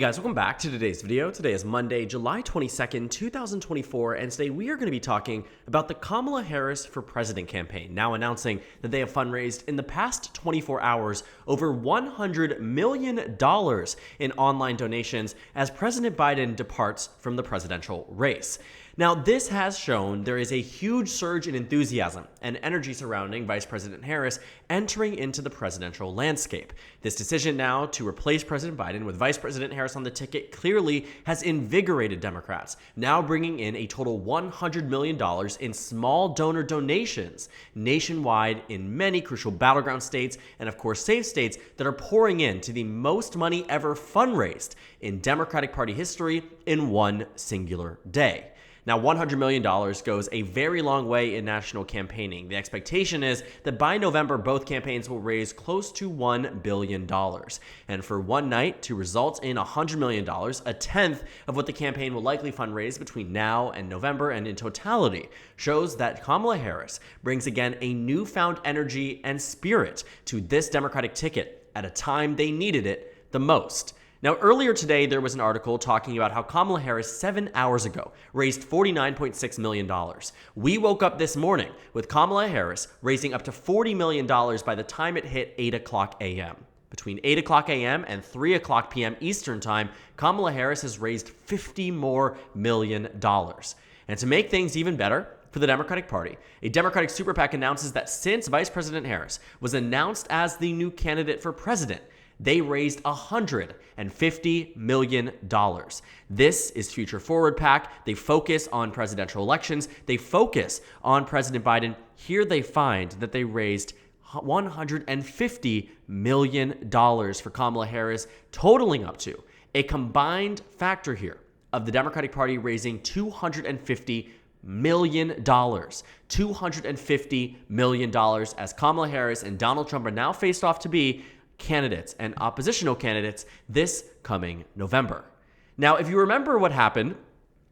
Hey guys, welcome back to today's video. Today is Monday, July 22nd, 2024, and today we are going to be talking about the Kamala Harris for President campaign, now announcing that they have fundraised in the past 24 hours over $100 million in online donations as President Biden departs from the presidential race. Now, this has shown there is a huge surge in enthusiasm and energy surrounding Vice President Harris entering into the presidential landscape. This decision now to replace President Biden with Vice President Harris on the ticket clearly has invigorated Democrats, now bringing in a total $100 million in small donor donations nationwide in many crucial battleground states and, of course, safe states that are pouring into the most money ever fundraised in Democratic Party history in one singular day. Now, $100 million goes a very long way in national campaigning. The expectation is that by November, both campaigns will raise close to $1 billion. And for one night to result in $100 million, a tenth of what the campaign will likely fundraise between now and November and in totality, shows that Kamala Harris brings again a newfound energy and spirit to this Democratic ticket at a time they needed it the most. Now, earlier today, there was an article talking about how Kamala Harris 7 hours ago raised $49.6 million. We woke up this morning with Kamala Harris raising up to $40 million by the time it hit 8 o'clock a.m. Between 8 o'clock a.m. and 3 o'clock p.m. Eastern Time, Kamala Harris has raised $50 more million. And to make things even better, for the Democratic Party, a Democratic super PAC announces that since Vice President Harris was announced as the new candidate for president, they raised $150 million. This is Future Forward PAC. They focus on presidential elections. They focus on President Biden. Here they find that they raised $150 million for Kamala Harris, totaling up to a combined factor here of the Democratic Party raising $250 million. $250 million as Kamala Harris and Donald Trump are now faced off to be candidates and oppositional candidates this coming November. Now, if you remember what happened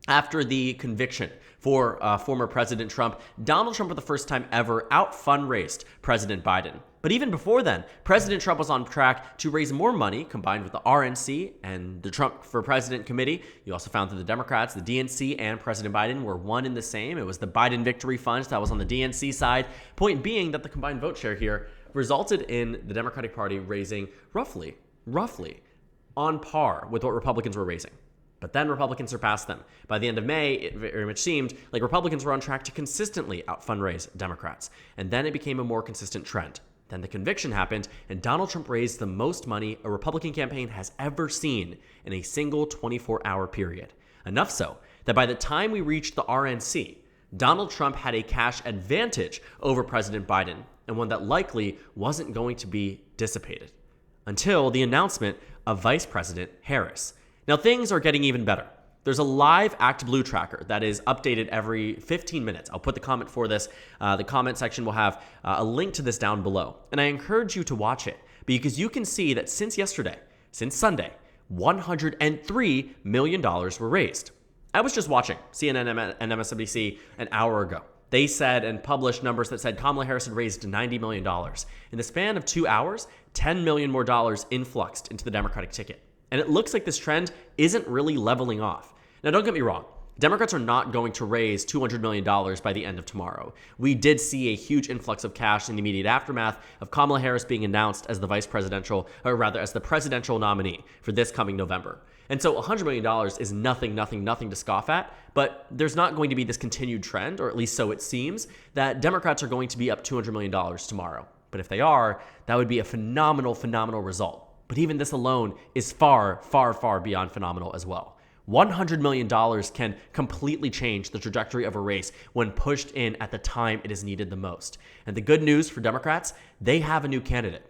after the conviction for former President Trump, Donald Trump for the first time ever out-fundraised President Biden. But even before then, President Trump was on track to raise more money combined with the RNC and the Trump for President Committee. You also found that the Democrats, the DNC, and President Biden were one in the same. It was the Biden Victory Fund that was on the DNC side. Point being that the combined vote share here resulted in the Democratic Party raising roughly on par with what Republicans were raising. But then Republicans surpassed them. By the end of May, it very much seemed like Republicans were on track to consistently out-fundraise Democrats. And then it became a more consistent trend. Then the conviction happened, and Donald Trump raised the most money a Republican campaign has ever seen in a single 24-hour period. Enough so that by the time we reached the RNC, Donald Trump had a cash advantage over President Biden, and one that likely wasn't going to be dissipated until the announcement of Vice President Harris. Now, things are getting even better. There's a live ActBlue tracker that is updated every 15 minutes. I'll put the comment for this. The comment section will have a link to this down below. And I encourage you to watch it because you can see that since yesterday, since Sunday, $103 million were raised. I was just watching CNN and MSNBC an hour ago. They said and published numbers that said Kamala Harris had raised $90 million. In the span of 2 hours, $10 million more influxed into the Democratic ticket. And it looks like this trend isn't really leveling off. Now, don't get me wrong. Democrats are not going to raise $200 million by the end of tomorrow. We did see a huge influx of cash in the immediate aftermath of Kamala Harris being announced as the as the presidential nominee for this coming November. And so $100 million is nothing to scoff at, but there's not going to be this continued trend, or at least so it seems, that Democrats are going to be up $200 million tomorrow. But if they are, that would be a phenomenal result. But even this alone is far beyond phenomenal as well. $100 million can completely change the trajectory of a race when pushed in at the time it is needed the most. And the good news for Democrats, they have a new candidate.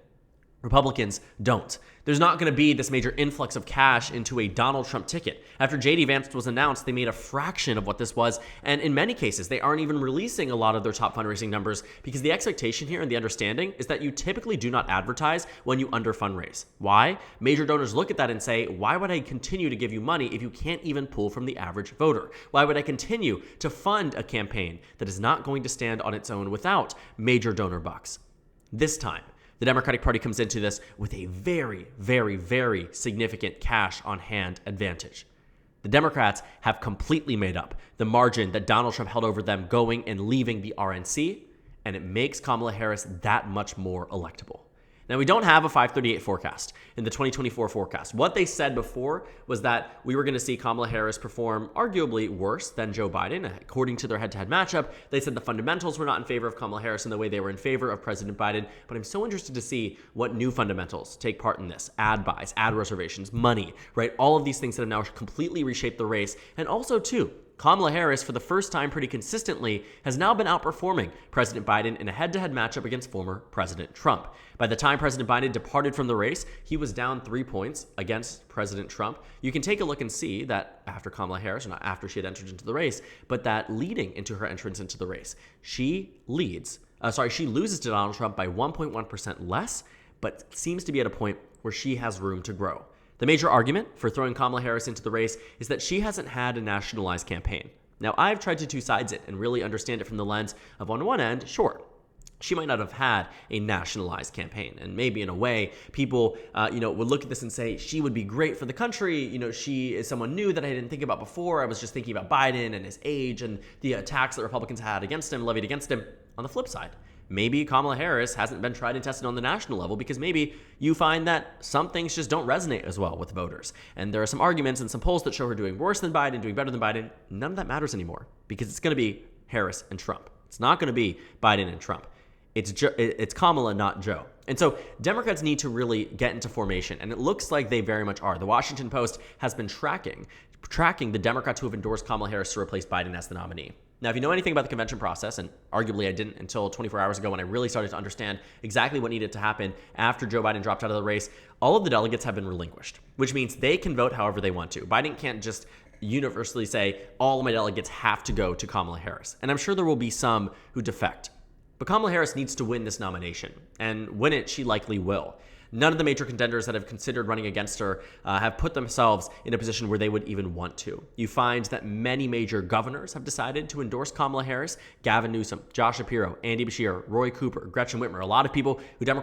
Republicans don't. There's not going to be this major influx of cash into a Donald Trump ticket. After J.D. Vance was announced, they made a fraction of what this was, and in many cases, they aren't even releasing a lot of their top fundraising numbers because the expectation here and the understanding is that you typically do not advertise when you under fundraise. Why? Major donors look at that and say, why would I continue to give you money if you can't even pull from the average voter? Why would I continue to fund a campaign that is not going to stand on its own without major donor bucks? This time, The Democratic Party comes into this with a very, very, very significant cash on hand advantage. The Democrats have completely made up the margin that Donald Trump held over them going and leaving the RNC, and it makes Kamala Harris that much more electable. Now, we don't have a 538 forecast in the 2024 forecast. What they said before was that we were going to see Kamala Harris perform arguably worse than Joe Biden. According to their head-to-head matchup, they said the fundamentals were not in favor of Kamala Harris in the way they were in favor of President Biden. But I'm so interested to see what new fundamentals take part in this. Ad buys, ad reservations, money, right? All of these things that have now completely reshaped the race. And also, too, Kamala Harris, for the first time pretty consistently, has now been outperforming President Biden in a head-to-head matchup against former President Trump. By the time President Biden departed from the race, he was down 3 points against President Trump. You can take a look and see that after Kamala Harris, or not after she had entered into the race, but that leading into her entrance into the race, she loses to Donald Trump by 1.1% less, but seems to be at a point where she has room to grow. The major argument for throwing Kamala Harris into the race is that she hasn't had a nationalized campaign. Now, I've tried to two-sides it and really understand it from the lens of, on one end, sure, she might not have had a nationalized campaign. And maybe in a way, people, would look at this and say, she would be great for the country. She is someone new that I didn't think about before. I was just thinking about Biden and his age and the attacks that Republicans had against him, levied against him. On the flip side, maybe Kamala Harris hasn't been tried and tested on the national level because maybe you find that some things just don't resonate as well with voters. And there are some arguments and some polls that show her doing worse than Biden, doing better than Biden. None of that matters anymore because it's going to be Harris and Trump. It's not going to be Biden and Trump. It's Kamala, not Joe. And so Democrats need to really get into formation, and it looks like they very much are. The Washington Post has been tracking the Democrats who have endorsed Kamala Harris to replace Biden as the nominee. Now, if you know anything about the convention process, and arguably I didn't until 24 hours ago when I really started to understand exactly what needed to happen after Joe Biden dropped out of the race, all of the delegates have been relinquished, which means they can vote however they want to. Biden can't just universally say, all of my delegates have to go to Kamala Harris. And I'm sure there will be some who defect. But Kamala Harris needs to win this nomination, and win it, she likely will. None of the major contenders that have considered running against her have put themselves in a position where they would even want to. You find that many major governors have decided to endorse Kamala Harris. Gavin Newsom, Josh Shapiro, Andy Beshear, Roy Cooper, Gretchen Whitmer, a lot of people who some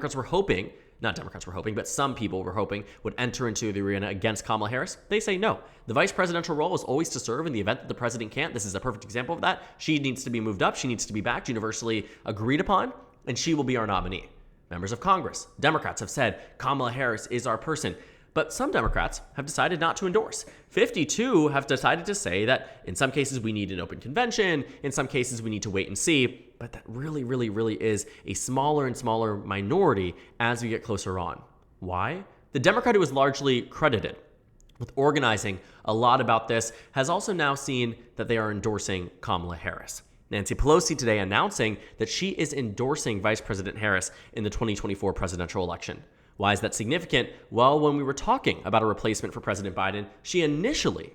people were hoping would enter into the arena against Kamala Harris. They say no. The vice presidential role is always to serve in the event that the president can't. This is a perfect example of that. She needs to be moved up. She needs to be backed, universally agreed upon, and she will be our nominee. Members of Congress, Democrats have said Kamala Harris is our person, but some Democrats have decided not to endorse. 52 have decided to say that in some cases we need an open convention, in some cases we need to wait and see, but that really, really, really is a smaller and smaller minority as we get closer on. Why? The Democrat who is largely credited with organizing a lot about this has also now seen that they are endorsing Kamala Harris. Nancy Pelosi today announcing that she is endorsing Vice President Harris in the 2024 presidential election. Why is that significant? Well, when we were talking about a replacement for President Biden, she initially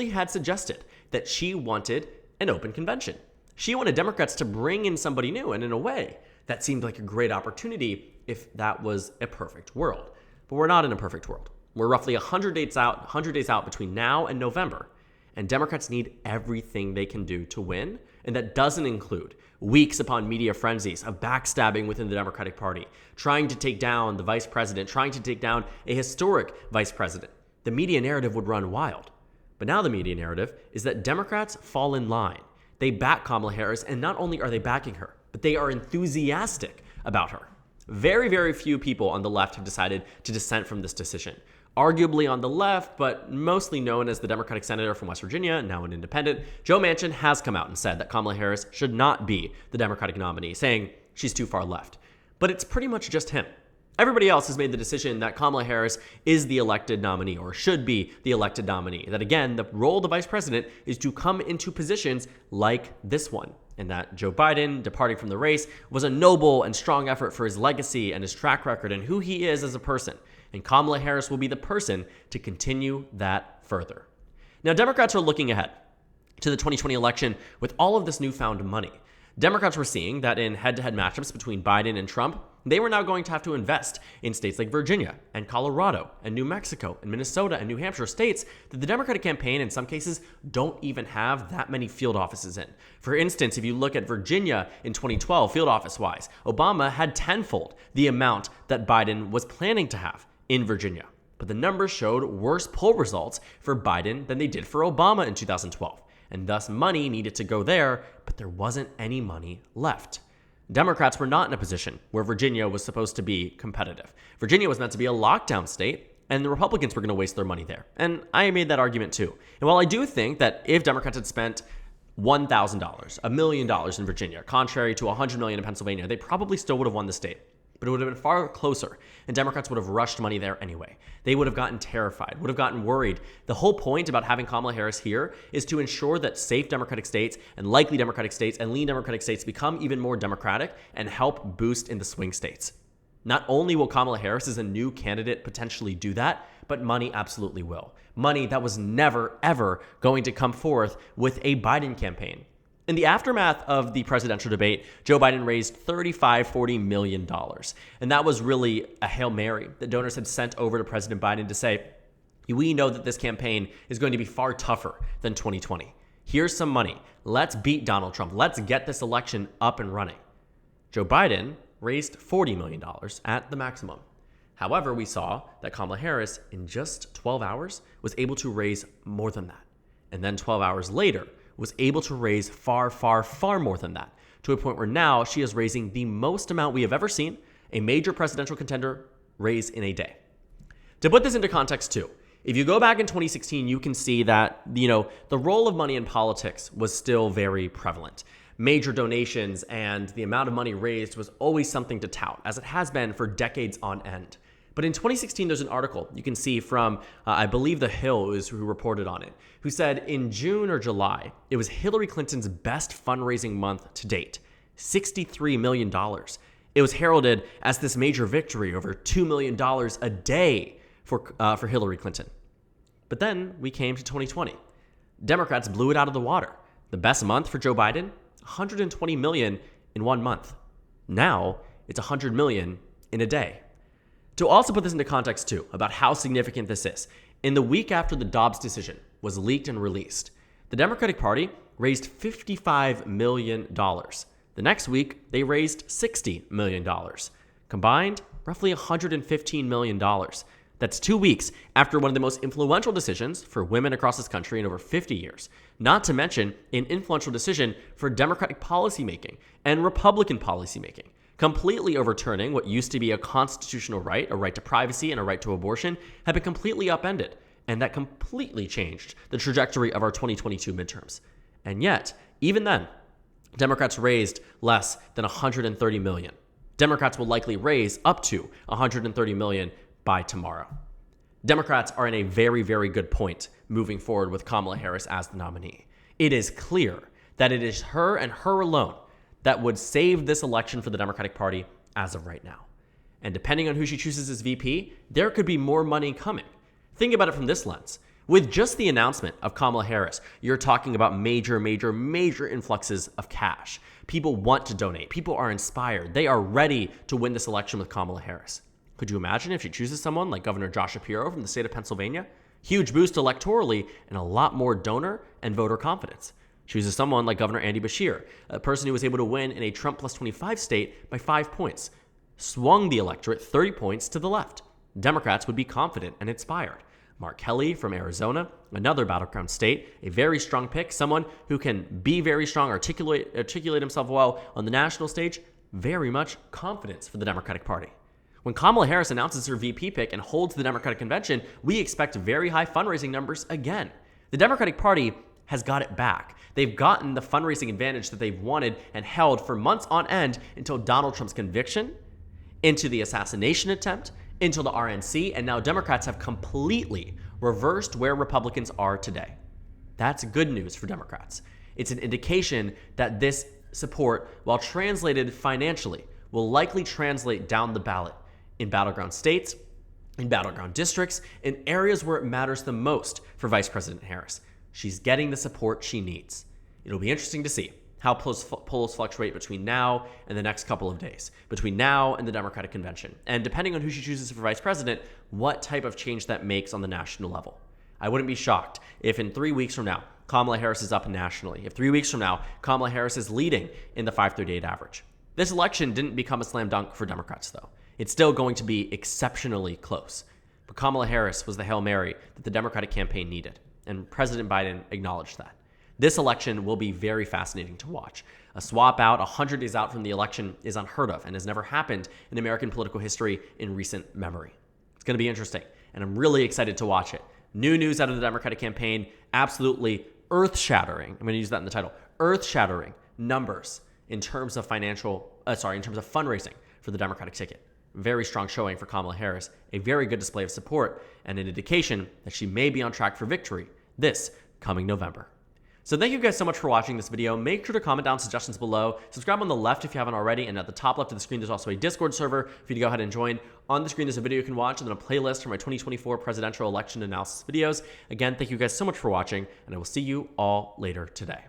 had suggested that she wanted an open convention. She wanted Democrats to bring in somebody new, and in a way, that seemed like a great opportunity if that was a perfect world. But we're not in a perfect world. We're roughly 100 days out between now and November, and Democrats need everything they can do to win. And that doesn't include weeks upon media frenzies of backstabbing within the Democratic Party, trying to take down the vice president, trying to take down a historic vice president. The media narrative would run wild. But now the media narrative is that Democrats fall in line. They back Kamala Harris, and not only are they backing her, but they are enthusiastic about her. Very, very few people on the left have decided to dissent from this decision. Arguably on the left, but mostly known as the Democratic senator from West Virginia, now an independent, Joe Manchin has come out and said that Kamala Harris should not be the Democratic nominee, saying she's too far left. But it's pretty much just him. Everybody else has made the decision that Kamala Harris is the elected nominee, or should be the elected nominee. That again, the role of the vice president is to come into positions like this one, and that Joe Biden departing from the race was a noble and strong effort for his legacy and his track record and who he is as a person. And Kamala Harris will be the person to continue that further. Now, Democrats are looking ahead to the 2020 election with all of this newfound money. Democrats were seeing that in head-to-head matchups between Biden and Trump, they were now going to have to invest in states like Virginia and Colorado and New Mexico and Minnesota and New Hampshire, states that the Democratic campaign in some cases don't even have that many field offices in. For instance, if you look at Virginia in 2012, field office-wise, Obama had tenfold the amount that Biden was planning to have in Virginia. But the numbers showed worse poll results for Biden than they did for Obama in 2012. And thus money needed to go there, but there wasn't any money left. Democrats were not in a position where Virginia was supposed to be competitive. Virginia was meant to be a lockdown state, and the Republicans were going to waste their money there. And I made that argument too. And while I do think that if Democrats had spent $1,000, $1 million in Virginia, contrary to $100 million in Pennsylvania, they probably still would have won the state. But it would have been far closer, and Democrats would have rushed money there anyway. They would have gotten terrified, would have gotten worried. The whole point about having Kamala Harris here is to ensure that safe Democratic states and likely Democratic states and lean Democratic states become even more Democratic and help boost in the swing states. Not only will Kamala Harris as a new candidate potentially do that, but money absolutely will. Money that was never, ever going to come forth with a Biden campaign. In the aftermath of the presidential debate, Joe Biden raised $40 million. And that was really a Hail Mary that donors had sent over to President Biden to say, we know that this campaign is going to be far tougher than 2020. Here's some money. Let's beat Donald Trump. Let's get this election up and running. Joe Biden raised $40 million at the maximum. However, we saw that Kamala Harris, in just 12 hours, was able to raise more than that. And then 12 hours later, was able to raise far, far, far more than that, to a point where now she is raising the most amount we have ever seen a major presidential contender raise in a day. To put this into context too, if you go back in 2016, you can see that, the role of money in politics was still very prevalent. Major donations and the amount of money raised was always something to tout, as it has been for decades on end. But in 2016, there's an article you can see from, I believe The Hill is who reported on it, who said in June or July, it was Hillary Clinton's best fundraising month to date, $63 million. It was heralded as this major victory, over $2 million a day for Hillary Clinton. But then we came to 2020. Democrats blew it out of the water. The best month for Joe Biden, $120 million in 1 month. Now it's $100 million in a day. To also put this into context too, about how significant this is, in the week after the Dobbs decision was leaked and released, the Democratic Party raised $55 million. The next week, they raised $60 million. Combined, roughly $115 million. That's 2 weeks after one of the most influential decisions for women across this country in over 50 years, not to mention an influential decision for Democratic policymaking and Republican policymaking. Completely overturning what used to be a constitutional right, a right to privacy and a right to abortion, had been completely upended. And that completely changed the trajectory of our 2022 midterms. And yet, even then, Democrats raised less than $130 million. Democrats will likely raise up to $130 million by tomorrow. Democrats are in a very, very good point moving forward with Kamala Harris as the nominee. It is clear that it is her and her alone that would save this election for the Democratic Party as of right now. And depending on who she chooses as VP, there could be more money coming. Think about it from this lens. With just the announcement of Kamala Harris, you're talking about major, major, major influxes of cash. People want to donate. People are inspired. They are ready to win this election with Kamala Harris. Could you imagine if she chooses someone like Governor Josh Shapiro from the state of Pennsylvania? Huge boost electorally and a lot more donor and voter confidence. Chooses someone like Governor Andy Beshear, a person who was able to win in a Trump plus 25 state by 5 points. Swung the electorate 30 points to the left. Democrats would be confident and inspired. Mark Kelly from Arizona, another battleground state, a very strong pick, someone who can be very strong, articulate himself well on the national stage, very much confidence for the Democratic Party. When Kamala Harris announces her VP pick and holds the Democratic Convention, we expect very high fundraising numbers again. The Democratic Party has got it back. They've gotten the fundraising advantage that they've wanted and held for months on end until Donald Trump's conviction, into the assassination attempt, until the RNC, and now Democrats have completely reversed where Republicans are today. That's good news for Democrats. It's an indication that this support, while translated financially, will likely translate down the ballot in battleground states, in battleground districts, in areas where it matters the most for Vice President Harris. She's getting the support she needs. It'll be interesting to see how polls fluctuate between now and the next couple of days, between now and the Democratic convention, and depending on who she chooses for vice president, what type of change that makes on the national level. I wouldn't be shocked if in 3 weeks from now, Kamala Harris is up nationally. If 3 weeks from now, Kamala Harris is leading in the 538 average. This election didn't become a slam dunk for Democrats, though. It's still going to be exceptionally close. But Kamala Harris was the Hail Mary that the Democratic campaign needed, and President Biden acknowledged that. This election will be very fascinating to watch. A swap out 100 days out from the election is unheard of and has never happened in American political history in recent memory. It's going to be interesting, and I'm really excited to watch it. New news out of the Democratic campaign, absolutely earth-shattering. I'm going to use that in the title. Earth-shattering numbers in terms of fundraising for the Democratic ticket. Very strong showing for Kamala Harris, a very good display of support, and an indication that she may be on track for victory this coming November. So thank you guys so much for watching this video. Make sure to comment down suggestions below. Subscribe on the left if you haven't already, and at the top left of the screen, there's also a Discord server for you to go ahead and join. On the screen, there's a video you can watch, and then a playlist for my 2024 presidential election analysis videos. Again, thank you guys so much for watching, and I will see you all later today.